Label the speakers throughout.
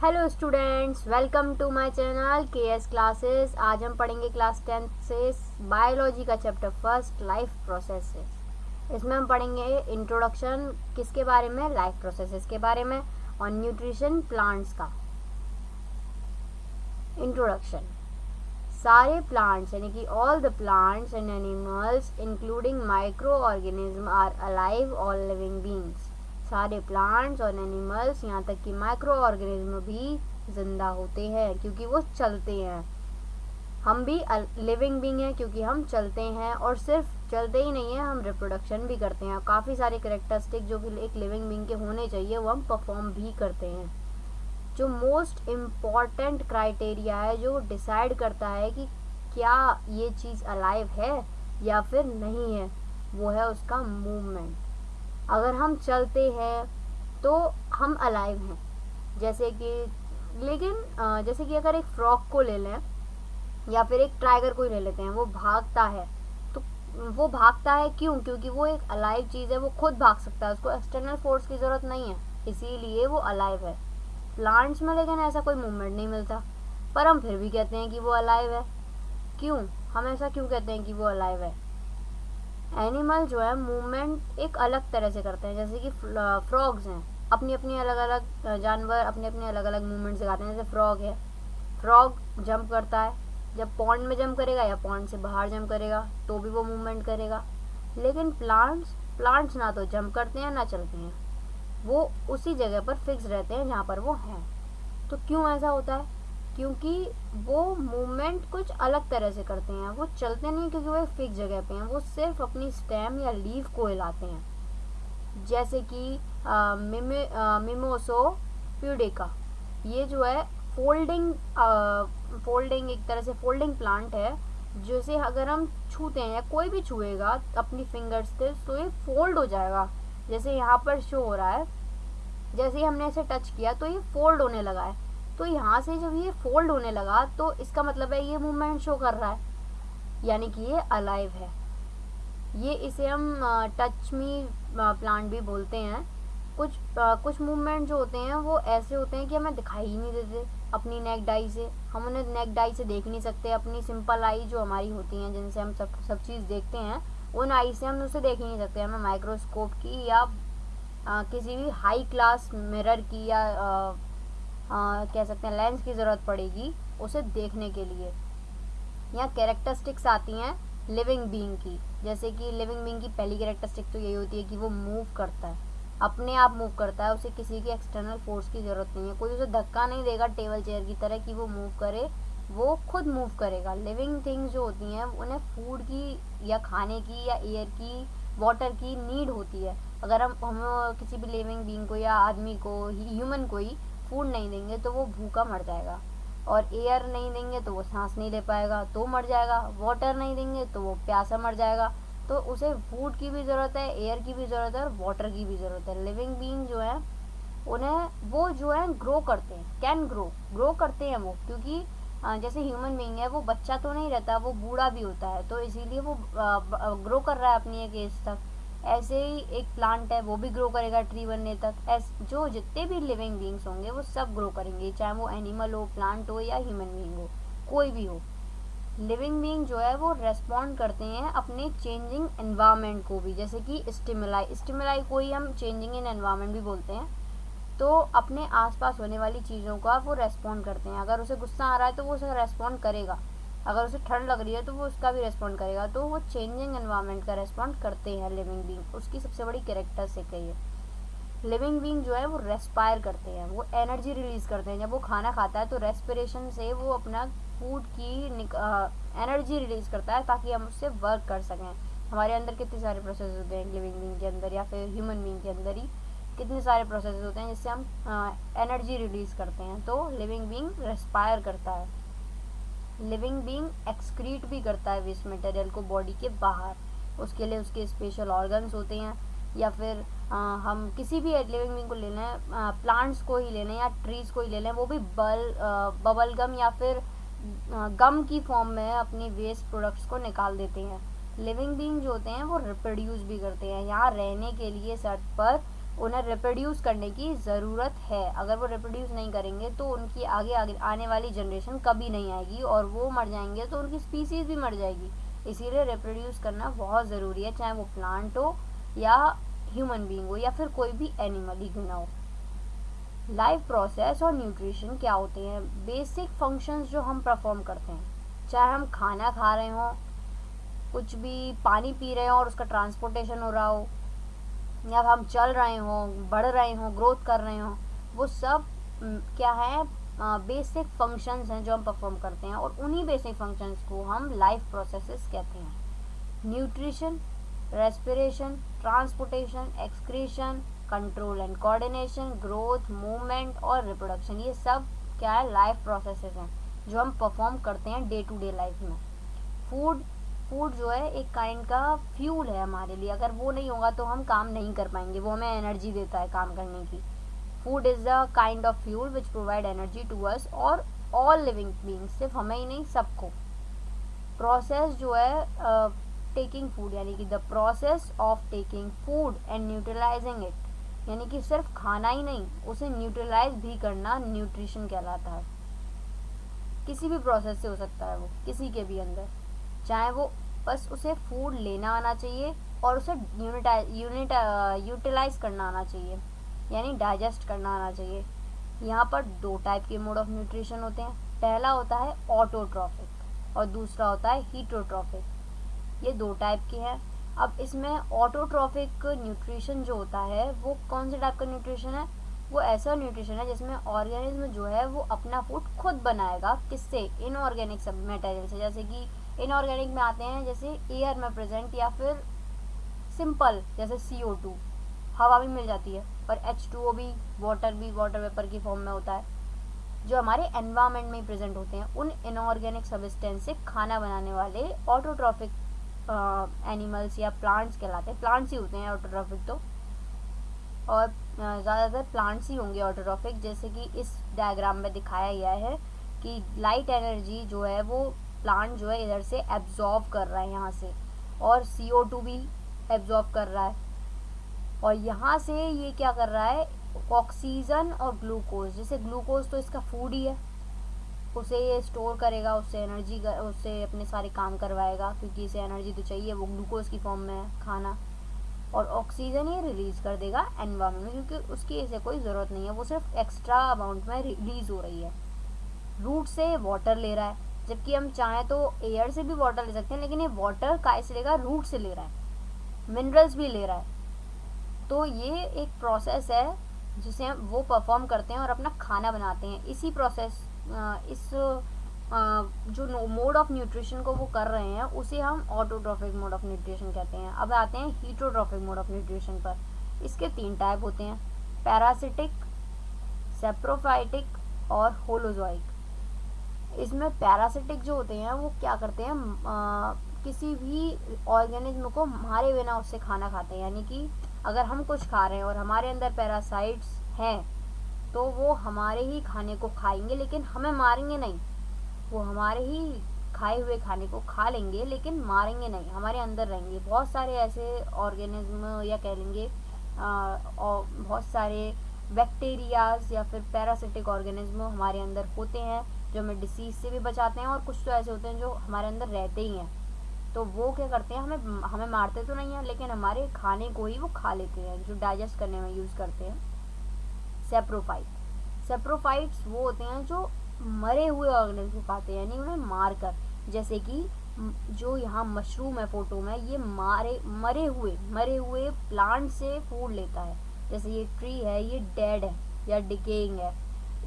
Speaker 1: Hello students, welcome to my channel KS classes. आज हम पढ़ेंगे क्लास 10 से बायोलॉजी का चैप्टर फर्स्ट, लाइफ प्रोसेसेस। इसमें हम पढ़ेंगे इंट्रोडक्शन किसके बारे में, लाइफ प्रोसेसेस के बारे में, और न्यूट्रिशन प्लांट्स का। इंट्रोडक्शन। सारे प्लांट्स यानी कि all the plants and animals including micro organism are alive और लिविंग बींग्स। सारे प्लांट्स और एनिमल्स, यहाँ तक कि माइक्रो ऑर्गेनिज्म भी जिंदा होते हैं क्योंकि वो चलते हैं। हम भी लिविंग बींग हैं क्योंकि हम चलते हैं, और सिर्फ चलते ही नहीं है, हम रिप्रोडक्शन भी करते हैं। काफ़ी सारे कैरेक्टरिस्टिक जो कि एक लिविंग बींग के होने चाहिए वो हम परफॉर्म भी करते हैं। जो मोस्ट इम्पॉर्टेंट क्राइटेरिया है जो डिसाइड करता है कि क्या ये चीज़ अलाइव है या फिर नहीं है, वो है उसका मूवमेंट। अगर हम चलते हैं तो हम अलाइव हैं, जैसे कि अगर एक फ्रॉग को ले लें या फिर एक टाइगर को ही ले लेते हैं, वो भागता है तो वो भागता है क्यों? क्योंकि वो एक अलाइव चीज़ है, वो खुद भाग सकता है, उसको एक्सटर्नल फोर्स की ज़रूरत नहीं है, इसीलिए वो अलाइव है। प्लांट्स में लेकिन ऐसा कोई मूवमेंट नहीं मिलता, पर हम फिर भी कहते हैं कि वो अलाइव है। क्यों? हम ऐसा क्यों कहते हैं कि वो अलाइव है? एनिमल जो है मूवमेंट एक अलग तरह से करते हैं, जैसे कि फ्रॉग्स हैं, अपनी अपनी अलग अलग जानवर अपने अपने अलग अलग मूवमेंट सिखाते हैं। जैसे फ्रॉग है, फ्रॉग जंप करता है, जब पॉन्ड में जंप करेगा या पॉन्ड से बाहर जंप करेगा तो भी वो मूवमेंट करेगा। लेकिन प्लांट्स ना तो जंप करते हैं ना चलते हैं, वो उसी जगह पर फिक्स रहते हैं जहाँ पर वो हैं। तो क्यों ऐसा होता है? क्योंकि वो मूवमेंट कुछ अलग तरह से करते हैं। वो चलते नहीं क्योंकि वो एक फिक्स जगह पे हैं, वो सिर्फ अपनी स्टेम या लीफ को हिलाते हैं। जैसे कि मिमोसो प्यूडिका, ये जो है फोल्डिंग एक तरह से फोल्डिंग प्लांट है। जैसे अगर हम छूते हैं या कोई भी छुएगा अपनी फिंगर्स से तो ये फोल्ड हो जाएगा, जैसे यहाँ पर शो हो रहा है। जैसे ही हमने इसे टच किया तो ये फोल्ड होने लगा है, तो यहाँ से जब ये फोल्ड होने लगा तो इसका मतलब है ये मूवमेंट शो कर रहा है, यानी कि ये अलाइव है। इसे हम टच मी प्लांट भी बोलते हैं। कुछ मूवमेंट जो होते हैं वो ऐसे होते हैं कि हमें दिखाई ही नहीं देते अपनी नेक डाई से, हम उन्हें नेक डाई से देख नहीं सकते। अपनी सिंपल आई जो हमारी होती हैं, जिनसे हम सब चीज़ देखते हैं, उन आई से हम उसे देख ही नहीं सकते। हमें माइक्रोस्कोप की या किसी भी हाई क्लास मिरर की या कह सकते हैं लेंस की ज़रूरत पड़ेगी उसे देखने के लिए। यहाँ कैरेक्टरिस्टिक्स आती हैं लिविंग बीइंग की, जैसे कि लिविंग बीइंग की पहली कैरेक्टरिस्टिक तो यही होती है कि वो मूव करता है, अपने आप मूव करता है, उसे किसी की एक्सटर्नल फोर्स की ज़रूरत नहीं है। कोई उसे धक्का नहीं देगा टेबल चेयर की तरह कि वो मूव करे, वो खुद मूव करेगा। लिविंग थिंग्स जो होती हैं उन्हें फूड की या खाने की या एयर की, वाटर की नीड होती है। अगर हम किसी भी लिविंग बीइंग को या आदमी को, ह्यूमन को ही फूड नहीं देंगे तो वो भूखा मर जाएगा, और एयर नहीं देंगे तो वो सांस नहीं ले पाएगा तो मर जाएगा, वाटर नहीं देंगे तो वो प्यासा मर जाएगा। तो उसे फूड की भी ज़रूरत है, एयर की भी ज़रूरत है, और वाटर की भी ज़रूरत है। लिविंग बीइंग जो है उन्हें वो जो है ग्रो करते हैं, कैन ग्रो करते हैं वो, क्योंकि जैसे ह्यूमन बीइंग है वो बच्चा तो नहीं रहता, वो बूढ़ा भी होता है, तो इसीलिए वो ग्रो कर रहा है अपनी एक एज तक। ऐसे ही एक प्लांट है, वो भी ग्रो करेगा ट्री बनने तक। जो जितने भी लिविंग बीइंग्स होंगे वो सब ग्रो करेंगे, चाहे वो एनिमल हो, प्लांट हो या ह्यूमन बीइंग हो, कोई भी हो। लिविंग बीइंग जो है वो रेस्पॉन्ड करते हैं अपने चेंजिंग एनवायरनमेंट को भी, जैसे कि स्टिमुलाई को ही हम चेंजिंग इन एनवायरनमेंट भी बोलते हैं। तो अपने आसपास होने वाली चीज़ों का वो रेस्पॉन्ड करते हैं। अगर उसे गुस्सा आ रहा है तो वो उसे रेस्पॉन्ड करेगा, अगर उसे ठंड लग रही है तो वो उसका भी रेस्पॉन्ड करेगा। तो वो चेंजिंग एनवायरनमेंट का रेस्पॉन्ड करते हैं लिविंग बीइंग, उसकी सबसे बड़ी कैरेक्टरिस्टिक है ये। लिविंग बीइंग जो है वो रेस्पायर करते हैं, वो एनर्जी रिलीज़ करते हैं। जब वो खाना खाता है तो रेस्पिरेशन से वो अपना फूड की एनर्जी रिलीज़ करता है ताकि हम उससे वर्क कर सकें। हमारे अंदर कितने सारे प्रोसेस होते हैं लिविंग बीइंग के अंदर, या फिर ह्यूमन बीइंग के अंदर ही कितने सारे प्रोसेस होते हैं जिससे हम एनर्जी रिलीज़ करते हैं। तो लिविंग बीइंग रेस्पायर करता है। लिविंग बीइंग एक्सक्रीट भी करता है वेस्ट मटेरियल को बॉडी के बाहर, उसके लिए उसके स्पेशल ऑर्गन्स होते हैं। या फिर हम किसी भी लिविंग बीइंग को ले लें, प्लांट्स को ही ले लें या ट्रीज़ को ही ले लें, वो भी बबल गम या फिर गम की फॉर्म में अपनी वेस्ट प्रोडक्ट्स को निकाल देते हैं। लिविंग बीइंग जो होते हैं वो रिप्रोड्यूस भी करते हैं। यहाँ रहने के लिए इस अर्थ पर उन्हें रिप्रोड्यूस करने की ज़रूरत है। अगर वो रिप्रोड्यूस नहीं करेंगे तो उनकी आगे आगे आने वाली जनरेशन कभी नहीं आएगी, और वो मर जाएंगे तो उनकी स्पीसीज़ भी मर जाएगी। इसीलिए रिप्रोड्यूस करना बहुत ज़रूरी है, चाहे वो प्लांट हो या ह्यूमन बीइंग हो या फिर कोई भी एनिमल ही क्यों ना हो। लाइफ प्रोसेस और न्यूट्रिशन क्या होते हैं? बेसिक फंक्शंस जो हम परफॉर्म करते हैं, चाहे हम खाना खा रहे हों, कुछ भी पानी पी रहे हों और उसका ट्रांसपोर्टेशन हो रहा हो, या हम चल रहे हों, बढ़ रहे हों, ग्रोथ कर रहे हों, वो सब क्या है? बेसिक फंक्शंस हैं जो हम परफॉर्म करते हैं, और उन्हीं बेसिक फंक्शंस को हम लाइफ प्रोसेसेस कहते हैं। Nutrition, respiration, transportation, excretion, control and coordination, growth, movement और रिप्रोडक्शन, ये सब क्या है? लाइफ प्रोसेसेस हैं जो हम परफॉर्म करते हैं डे टू डे लाइफ में। फूड जो है एक काइंड का फ्यूल है हमारे लिए, अगर वो नहीं होगा तो हम काम नहीं कर पाएंगे, वो हमें एनर्जी देता है काम करने की। Food is the kind of fuel which provide energy to us और ऑल लिविंग बीइंग्स, सिर्फ हमें ही नहीं, सबको। प्रोसेस जो है टेकिंग फूड, यानी कि the process of taking food and neutralising it, यानी कि सिर्फ खाना ही नहीं, उसे न्यूट्रलाइज भी करना न्यूट्रिशन कहलाता है। किसी भी प्रोसेस से हो सकता है वो, किसी के भी अंदर, चाहे वो बस उसे फूड लेना आना चाहिए और उसे यूटिलाइज करना आना चाहिए, यानी डाइजेस्ट करना आना चाहिए। यहाँ पर दो टाइप के मोड ऑफ न्यूट्रिशन होते हैं। पहला होता है ऑटोट्रॉफिक और दूसरा होता है हीटरोट्रॉफिक। ये दो टाइप के हैं। अब इसमें ऑटोट्रॉफिक न्यूट्रिशन जो होता है वो कौन से टाइप का न्यूट्रिशन है? वो ऐसा न्यूट्रिशन है जिसमें ऑर्गेनिज्म जो है वो अपना फूड खुद बनाएगा। किससे? इनऑर्गेनिक सब मटेरियल से। जैसे कि इनऑर्गेनिक में आते हैं जैसे एयर में प्रेजेंट, या फिर सिंपल जैसे CO2, हवा भी मिल जाती है, पर H2O भी, वाटर वेपर की फॉर्म में होता है, जो हमारे एनवायरनमेंट में ही प्रेजेंट होते हैं। उन इनऑर्गेनिक सब्सटेंस से खाना बनाने वाले ऑटोट्रॉफिक एनिमल्स या प्लांट्स कहलाते हैं। प्लांट्स ही होते हैं ऑटोट्रॉफिक तो, और ज़्यादातर प्लांट्स ही होंगे ऑटोट्रॉफिक। जैसे कि इस डायग्राम में दिखाया गया है कि लाइट एनर्जी जो है वो प्लांट जो है इधर से एब्जॉर्व कर रहा है यहाँ से, और CO2 भी एब्जॉर्व कर रहा है, और यहाँ से ये क्या कर रहा है? ऑक्सीजन और ग्लूकोज। जैसे ग्लूकोज तो इसका फूड ही है, उसे ये स्टोर करेगा, उससे एनर्जी, उससे अपने सारे काम करवाएगा, क्योंकि इसे एनर्जी तो चाहिए, वो ग्लूकोज की फॉर्म में है खाना। और ऑक्सीजन ये रिलीज़ कर देगा एनवायरनमेंट में, क्योंकि उसकी इसे कोई ज़रूरत नहीं है, वो सिर्फ एक्स्ट्रा अमाउंट में रिलीज़ हो रही है। रूट से वाटर ले रहा है, जबकि हम चाहें तो एयर से भी वाटर ले सकते हैं, लेकिन ये वाटर काय से लेगा? रूट से ले रहा है, मिनरल्स भी ले रहा है। तो ये एक प्रोसेस है जिसे हम वो परफॉर्म करते हैं और अपना खाना बनाते हैं। इसी प्रोसेस इस जो मोड ऑफ न्यूट्रिशन को वो कर रहे हैं उसे हम ऑटोट्रॉफिक मोड ऑफ न्यूट्रिशन कहते हैं। अब आते हैं हीटरोट्रॉफिक मोड ऑफ न्यूट्रिशन पर। इसके 3 टाइप होते हैं: पैरासिटिक, सेप्रोफाइटिक और होलोजोइक। इसमें पैरासिटिक जो होते हैं वो क्या करते हैं? किसी भी ऑर्गेनिज्म को मारे बिना उससे खाना खाते हैं। यानी कि अगर हम कुछ खा रहे हैं और हमारे अंदर पैरासाइट्स हैं तो वो हमारे ही खाने को खाएंगे, लेकिन हमें मारेंगे नहीं। वो हमारे ही खाए हुए खाने को खा लेंगे लेकिन मारेंगे नहीं, हमारे अंदर रहेंगे। बहुत सारे ऐसे ऑर्गेनिज्म या कह लेंगे और बहुत सारे बैक्टीरियाज या फिर पैरासिटिक ऑर्गेनिज्म हमारे अंदर होते हैं जो हमें डिसीज़ से भी बचाते हैं, और कुछ तो ऐसे होते हैं जो हमारे अंदर रहते ही हैं। तो वो क्या करते हैं? हमें मारते तो नहीं हैं, लेकिन हमारे खाने को ही वो खा लेते हैं, जो डाइजेस्ट करने में यूज़ करते हैं। सेप्रोफाइट्स वो होते हैं जो मरे हुए ऑर्गेनिज्म को खाते हैं, यानी उन्हें मार कर। जैसे कि जो यहाँ मशरूम है फोटो में, ये मरे हुए प्लांट से फूड लेता है। जैसे ये ट्री है, ये डेड है या डिकेइंग है,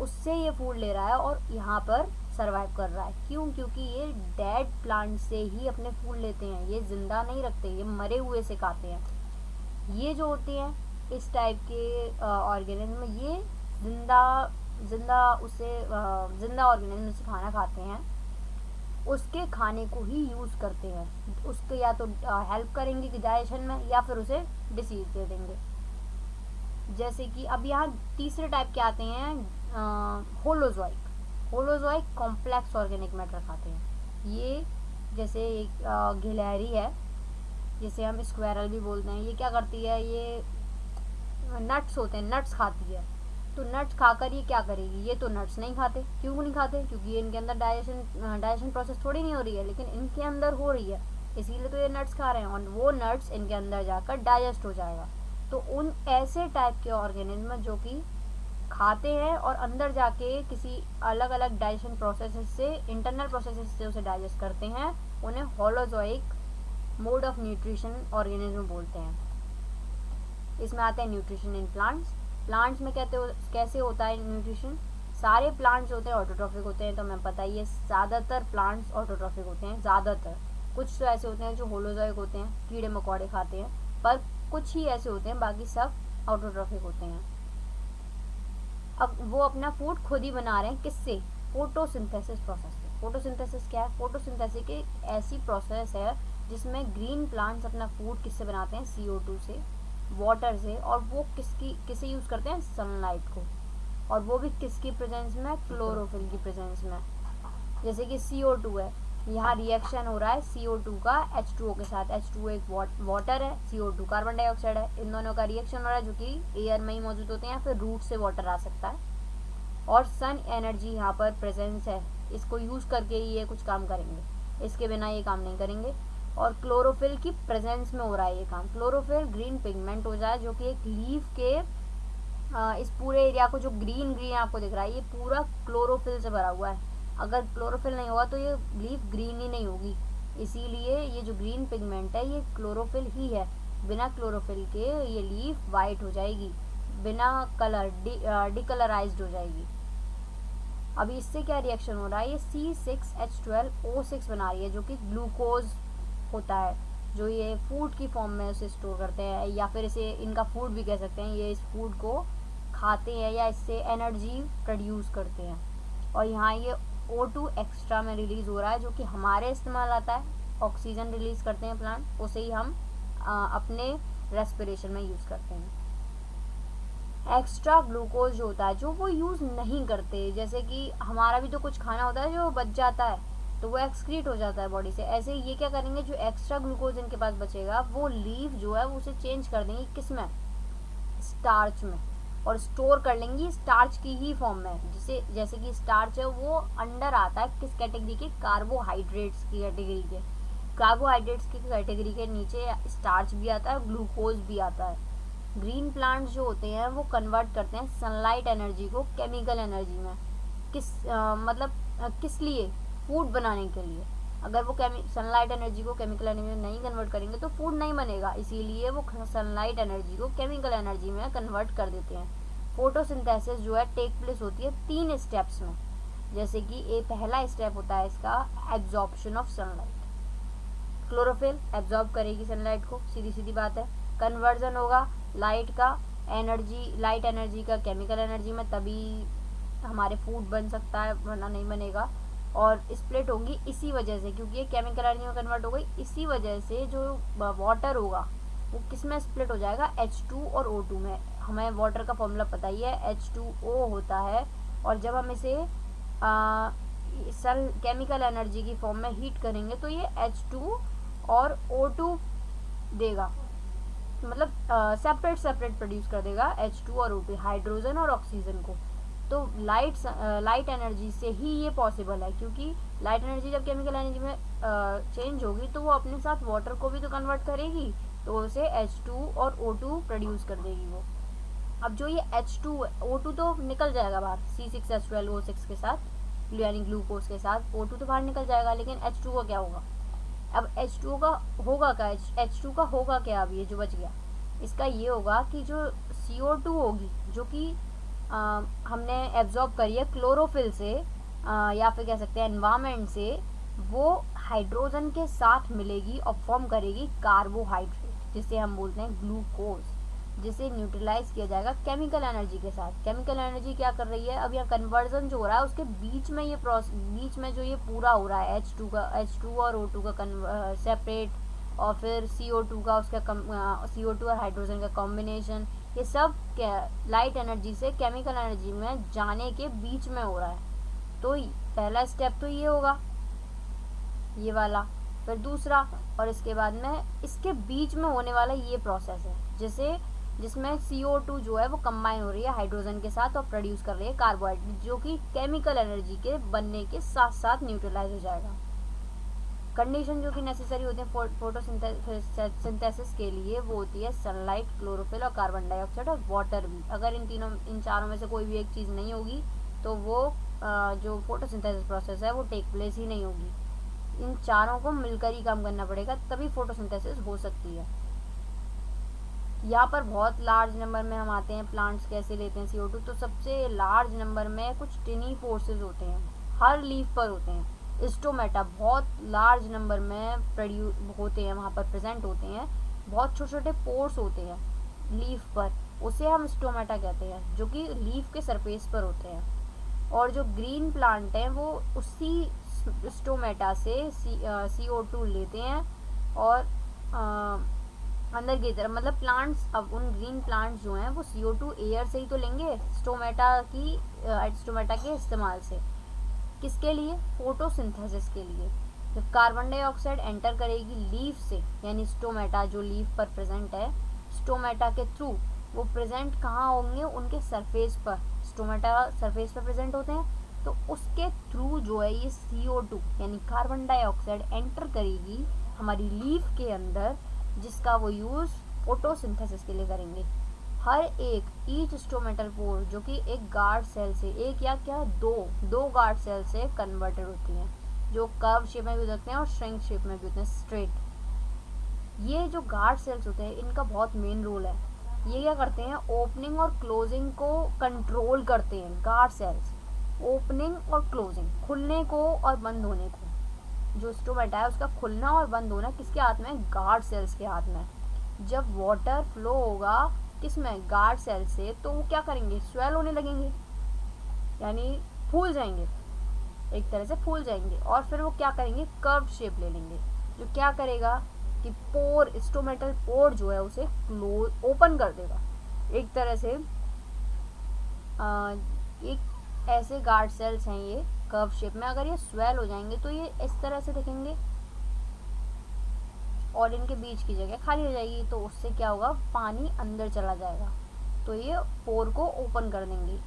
Speaker 1: उससे ये फूड ले रहा है और यहाँ पर सरवाइव कर रहा है। क्यों? क्योंकि ये डेड प्लांट से ही अपने फूड लेते हैं, ये जिंदा नहीं रखते, ये मरे हुए से खाते हैं। ये जो होते हैं इस टाइप के ऑर्गेनिज्म, ये जिंदा ऑर्गेनिज्म से खाना खाते हैं, उसके खाने को ही यूज़ करते हैं। उसके या तो हेल्प करेंगे कि डाइजेशन में, या फिर उसे डिसीज दे देंगे। जैसे कि अब यहाँ तीसरे टाइप के आते हैं होलोजोइक कॉम्प्लेक्स ऑर्गेनिक मैटर खाते हैं। ये जैसे एक गिलहरी है, जिसे हम स्क्वायरल भी बोलते हैं, ये क्या करती है? ये नट्स होते हैं, नट्स खाती है। तो नट्स खाकर ये क्या करेगी, ये तो नट्स नहीं खाते। क्यों नहीं खाते, क्योंकि ये इनके अंदर डाइजेशन प्रोसेस थोड़ी नहीं हो रही है, लेकिन इनके अंदर हो रही है, इसीलिए तो ये नट्स खा रहे हैं और वो नट्स इनके अंदर जाकर डाइजेस्ट हो जाएगा। तो उन ऐसे टाइप के ऑर्गेनिज्म जो कि खाते हैं और अंदर जाके किसी अलग अलग डाइजेशन प्रोसेस से, इंटरनल प्रोसेस से उसे डाइजेस्ट करते हैं, उन्हें holozoic mode of nutrition organism बोलते हैं। इसमें आते हैं न्यूट्रिशन इन प्लांट्स। प्लांट्स में कैसे होता है न्यूट्रिशन। सारे प्लांट्स होते हैं ऑटोट्रॉफिक होते हैं, तो हमें पता ही है ज़्यादातर प्लांट्स ऑटोट्रॉफिक होते हैं, ज़्यादातर। कुछ तो ऐसे होते हैं जो होलोजोइक होते हैं, कीड़े मकोड़े खाते हैं, पर कुछ ही ऐसे होते हैं, बाकी सब ऑटोट्रॉफिक होते हैं। अब वो अपना फूड खुद ही बना रहे हैं, किससे, फोटोसिंथेसिस प्रोसेस से। फोटोसिंथेसिस क्या है, फोटोसिंथेसिस एक ऐसी प्रोसेस है जिसमें ग्रीन प्लांट्स अपना फूड किससे बनाते हैं, CO2 से, वाटर से, और वो किसे यूज़ करते हैं, सनलाइट को, और वो भी किसकी प्रेजेंस में, क्लोरोफिल की प्रेजेंस में। जैसे कि CO2 है, यहाँ रिएक्शन हो रहा है CO2 का H2O के साथ। H2O एक वाटर है, CO2 कार्बन डाइऑक्साइड है, इन दोनों का रिएक्शन हो रहा है जो कि एयर में ही मौजूद होते हैं, या फिर रूट से वाटर आ सकता है। और सन एनर्जी यहाँ पर प्रेजेंस है, इसको यूज़ करके ही ये कुछ काम करेंगे, इसके बिना ये काम नहीं करेंगे। और क्लोरोफिल की प्रेजेंस में हो रहा है ये काम। क्लोरोफिल ग्रीन पिगमेंट हो जाए जो कि एक लीफ के इस पूरे एरिया को, जो ग्रीन ग्रीन आपको दिख रहा है, ये पूरा क्लोरोफिल से भरा हुआ है। अगर क्लोरोफिल नहीं होगा तो ये लीफ ग्रीन ही नहीं होगी, इसीलिए ये जो ग्रीन पिगमेंट है ये क्लोरोफिल ही है। बिना क्लोरोफिल के ये लीफ वाइट हो जाएगी, बिना कलर डिकलराइज्ड हो जाएगी। अभी इससे क्या रिएक्शन हो रहा है, ये C6H12O6 बना रही है, जो कि ग्लूकोज होता है, जो ये फूड की फॉर्म में उसे स्टोर करते हैं, या फिर इसे इनका फूड भी कह सकते हैं। ये इस फूड को खाते हैं या इससे एनर्जी प्रोड्यूस करते हैं। और यहाँ ये O2 एक्स्ट्रा में रिलीज़ हो रहा है, जो कि हमारे इस्तेमाल आता है। ऑक्सीजन रिलीज़ करते हैं प्लांट, उसे ही हम अपने रेस्पिरेशन में यूज़ करते हैं। एक्स्ट्रा ग्लूकोज जो होता है, जो वो यूज़ नहीं करते, जैसे कि हमारा भी तो कुछ खाना होता है जो बच जाता है, तो वो एक्सक्रीट हो जाता है बॉडी से। ऐसे ये क्या करेंगे, जो एक्स्ट्रा ग्लूकोज इनके पास बचेगा, वो लीफ जो है वो उसे चेंज कर देंगी किस में, स्टार्च में, और स्टोर कर लेंगी स्टार्च की ही फॉर्म में। जैसे कि स्टार्च है वो अंडर आता है किस कैटेगरी के, कार्बोहाइड्रेट्स की कैटेगरी के। कार्बोहाइड्रेट्स की कैटेगरी के नीचे स्टार्च भी आता है, ग्लूकोज भी आता है। ग्रीन प्लांट्स जो होते हैं वो कन्वर्ट करते हैं सनलाइट एनर्जी को केमिकल एनर्जी में। किस लिए, फूड बनाने के लिए। अगर वो सनलाइट एनर्जी को केमिकल एनर्जी में नहीं कन्वर्ट करेंगे तो फूड नहीं बनेगा, इसीलिए वो सनलाइट एनर्जी को केमिकल एनर्जी में कन्वर्ट कर देते हैं। फोटोसिंथेसिस जो है टेक प्लेस होती है 3 स्टेप्स में। जैसे कि पहला स्टेप होता है इसका absorption of sunlight. Chlorophyll absorb करेगी सनलाइट को, सीधी सीधी बात है। कन्वर्जन होगा लाइट एनर्जी का केमिकल एनर्जी में, तभी हमारे फूड बन सकता है, वरना नहीं बनेगा। और स्प्लिट होंगी इसी वजह से, क्योंकि ये केमिकल एनर्जी में कन्वर्ट हो गई, इसी वजह से जो वाटर होगा वो किस में स्प्लिट हो जाएगा, H2 और O2 में। हमें वाटर का फॉर्मूला पता ही है, H2O होता है, और जब हम इसे केमिकल एनर्जी की फॉर्म में हीट करेंगे तो ये H2 और O2 देगा, मतलब सेपरेट प्रोड्यूस कर देगा H2 और O2, हाइड्रोजन और ऑक्सीजन को। तो लाइट एनर्जी से ही ये पॉसिबल है, क्योंकि लाइट एनर्जी जब केमिकल एनर्जी में चेंज होगी तो वो अपने साथ वाटर को भी तो कन्वर्ट करेगी, तो उसे H2 और O2 प्रोड्यूस कर देगी वो। अब जो ये H2 O2 तो निकल जाएगा बाहर C6H12O6 के साथ, यानी ग्लूकोज के साथ O2 तो बाहर निकल जाएगा, लेकिन H2 का क्या होगा। अब H2 का होगा क्या, H2 का होगा क्या, अब ये जो बच गया इसका ये होगा कि जो CO2 होगी, जो कि हमने एब्जॉर्ब करी है क्लोरोफिल से, या फिर कह सकते हैं एनवायरनमेंट से, वो हाइड्रोजन के साथ मिलेगी और फॉर्म करेगी कार्बोहाइड्रेट, जिसे हम बोलते हैं ग्लूकोज, जिसे न्यूट्रलाइज किया जाएगा केमिकल एनर्जी के साथ। केमिकल एनर्जी क्या कर रही है, अब यहाँ कन्वर्जन जो हो रहा है उसके बीच में बीच में जो ये पूरा हो रहा है H2 और O2 का सेपरेट, और फिर CO2 का उसका CO2 और हाइड्रोजन का कॉम्बिनेशन, ये सब लाइट एनर्जी से केमिकल एनर्जी में जाने के बीच में हो रहा है। तो पहला स्टेप तो ये होगा, ये वाला, फिर दूसरा, और इसके बाद में इसके बीच में होने वाला ये प्रोसेस है, जिसे जिसमें CO2 जो है वो कंबाइन हो रही है हाइड्रोजन के साथ और प्रोड्यूस कर रही है कार्बोहाइड्रेट, जो कि केमिकल एनर्जी के बनने के साथ साथ न्यूट्रलाइज हो जाएगा। कंडीशन जो कि नेसेसरी होती है फोटोसिंथेसिस के लिए वो होती है सनलाइट, क्लोरोफिल और कार्बन डाइऑक्साइड और वाटर भी। अगर इन चारों में से कोई भी एक चीज़ नहीं होगी तो वो जो फोटोसिंथेसिस प्रोसेस है वो टेक प्लेस ही नहीं होगी। इन चारों को मिलकर ही काम करना पड़ेगा, तभी फोटोसिंथेसिस हो सकती है। यहाँ पर बहुत लार्ज नंबर में हम आते हैं, प्लांट्स कैसे लेते हैं CO2। तो सबसे लार्ज नंबर में कुछ टिनी फोर्सेस होते हैं, हर लीफ पर होते हैं। स्टोमेटा बहुत लार्ज नंबर में होते हैं, वहाँ पर प्रेजेंट होते हैं। बहुत छोटे छोटे पोर्स होते हैं लीफ पर, उसे हम स्टोमेटा कहते हैं, जो कि लीफ के सरफेस पर होते हैं। और जो ग्रीन प्लांट हैं वो उसी स्टोमेटा से CO2 लेते हैं और अंदर की तरफ, मतलब प्लांट्स, अब उन ग्रीन प्लांट्स जो हैं वो CO2 एयर से ही तो लेंगे स्टोमेटा के इस्तेमाल से। किसके लिए? फोटोसिंथेसिस के लिए। जब कार्बन डाइऑक्साइड एंटर करेगी लीफ से, यानी स्टोमेटा जो लीफ पर प्रेजेंट है, स्टोमेटा के थ्रू वो प्रेजेंट कहाँ होंगे? उनके सरफेस पर। स्टोमेटा सरफेस पर प्रेजेंट होते हैं, तो उसके थ्रू जो है ये CO2 यानी कार्बन डाइऑक्साइड एंटर करेगी हमारी लीफ के अंदर, जिसका वो यूज़ फोटोसिंथेसिस के लिए करेंगे। हर एक ईच स्टोमेटल पोर जो कि एक गार्ड सेल से, एक या क्या दो गार्ड सेल से कन्वर्टेड होती हैं, जो कर्व शेप में भी होते हैं और श्रिंक शेप में भी होते हैं, स्ट्रेट। ये जो गार्ड सेल्स होते हैं इनका बहुत मेन रोल है। ये क्या करते हैं? ओपनिंग और क्लोजिंग को कंट्रोल करते हैं। गार्ड सेल्स ओपनिंग और क्लोजिंग, खुलने को और बंद होने को, जो स्टोमेटा है उसका खुलना और बंद होना किसके हाथ में? गार्ड सेल्स के हाथ में। जब वाटर फ्लो होगा किसमें? गार्ड सेल से, तो वो क्या करेंगे? स्वेल होने लगेंगे, यानी फूल जाएंगे, एक तरह से फूल जाएंगे। और फिर वो क्या करेंगे? कर्व शेप ले लेंगे, जो क्या करेगा कि पोर, स्टोमेटल पोर जो है उसे क्लोज, ओपन कर देगा एक तरह से। एक ऐसे गार्ड सेल्स हैं ये कर्व शेप में। अगर ये स्वेल हो जाएंगे तो ये इस तरह से दिखेंगे और इनके बीच की जगह खाली हो जाएगी, तो उससे क्या होगा? पानी अंदर चला जाएगा, तो ये पोर को ओपन कर देंगे।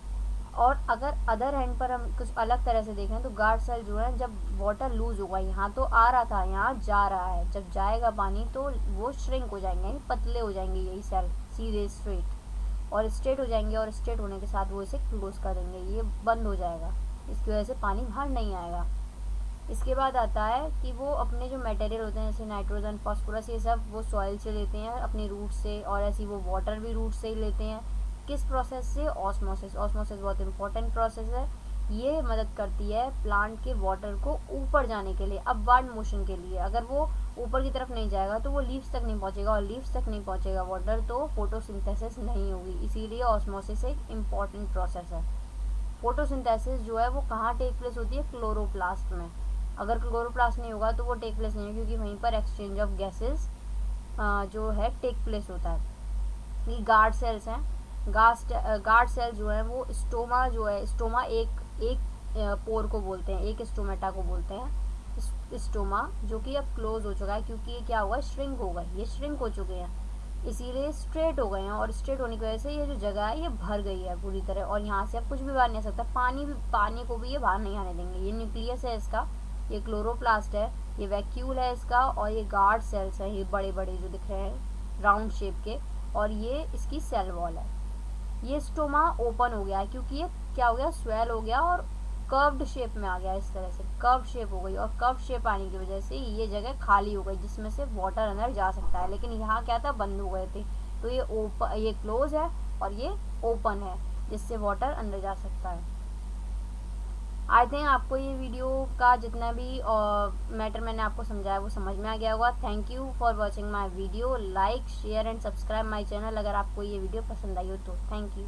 Speaker 1: और अगर अदर हैंड पर हम कुछ अलग तरह से देखें तो गार्ड सेल जो है, जब वाटर लूज होगा, यहाँ तो आ रहा था, यहाँ जा रहा है, जब जाएगा पानी तो वो श्रिंक हो जाएंगे, पतले हो जाएंगे यही सेल, सीधे स्ट्रेट, और स्ट्रेट हो जाएंगे। और स्ट्रेट होने के साथ वो इसे क्लोज कर देंगे, ये बंद हो जाएगा, इसकी वजह से पानी बाहर नहीं आएगा। इसके बाद आता है कि वो अपने जो मटेरियल होते हैं जैसे नाइट्रोजन, फास्फोरस, ये सब वो सॉइल से लेते हैं अपनी रूट से, और ऐसी वो वाटर भी रूट से ही लेते हैं। किस प्रोसेस से? ऑस्मोसिस। ऑस्मोसिस बहुत इंपॉर्टेंट प्रोसेस है। ये मदद करती है प्लांट के वाटर को ऊपर जाने के लिए, अपवर्ड मोशन के लिए। अगर वो ऊपर की तरफ नहीं जाएगा तो वो लीव्स तक नहीं पहुंचेगा, और लीव्स तक नहीं पहुंचेगा वाटर तो फोटोसिंथेसिस नहीं होगी। इसीलिए ऑस्मोसिस एक इम्पॉर्टेंट प्रोसेस है। फोटोसिंथेसिस जो है वो कहाँ टेक प्लेस होती है? क्लोरोप्लास्ट में। अगर क्लोरोप्लास्ट नहीं होगा तो वो टेक प्लेस नहीं होगी, क्योंकि वहीं पर एक्सचेंज ऑफ गैसेस जो है टेक प्लेस होता है। ये गार्ड सेल्स हैं। गार्ड सेल जो है वो स्टोमा जो है, स्टोमा एक पोर को बोलते हैं, एक स्टोमेटा को बोलते हैं स्टोमा, जो कि अब क्लोज हो चुका है, क्योंकि ये क्या हुआ? श्रिंक हो गए, ये श्रिंक हो चुके हैं, इसीलिए स्ट्रेट हो गए हैं। और स्ट्रेट होने की वजह से ये जो जगह है ये भर गई है पूरी तरह, और यहाँ से अब कुछ भी बाहर नहीं आ सकता। पानी को भी ये बाहर नहीं आने देंगे। ये न्यूक्लियस है इसका, ये क्लोरोप्लास्ट है, ये वैक्यूल है इसका, और ये गार्ड सेल्स हैं, ये बड़े बड़े जो दिख रहे हैं राउंड शेप के, और ये इसकी सेल वॉल है। ये स्टोमा ओपन हो गया है क्योंकि ये क्या हो गया? स्वेल हो गया और कर्व्ड शेप में आ गया, इस तरह से कर्व शेप हो गई, और कर्व शेप आने की वजह से ये जगह खाली हो गई जिसमें से वाटर अंदर जा सकता है। लेकिन यहाँ क्या था? बंद हो गए थे, तो ये क्लोज है और ये ओपन है, जिससे वाटर अंदर जा सकता है। आई थिंक आपको ये वीडियो का जितना भी मैटर मैंने आपको समझाया वो समझ में आ गया होगा। Thank you for watching my video. Like, share and subscribe my channel अगर आपको ये वीडियो पसंद आई हो तो। Thank you.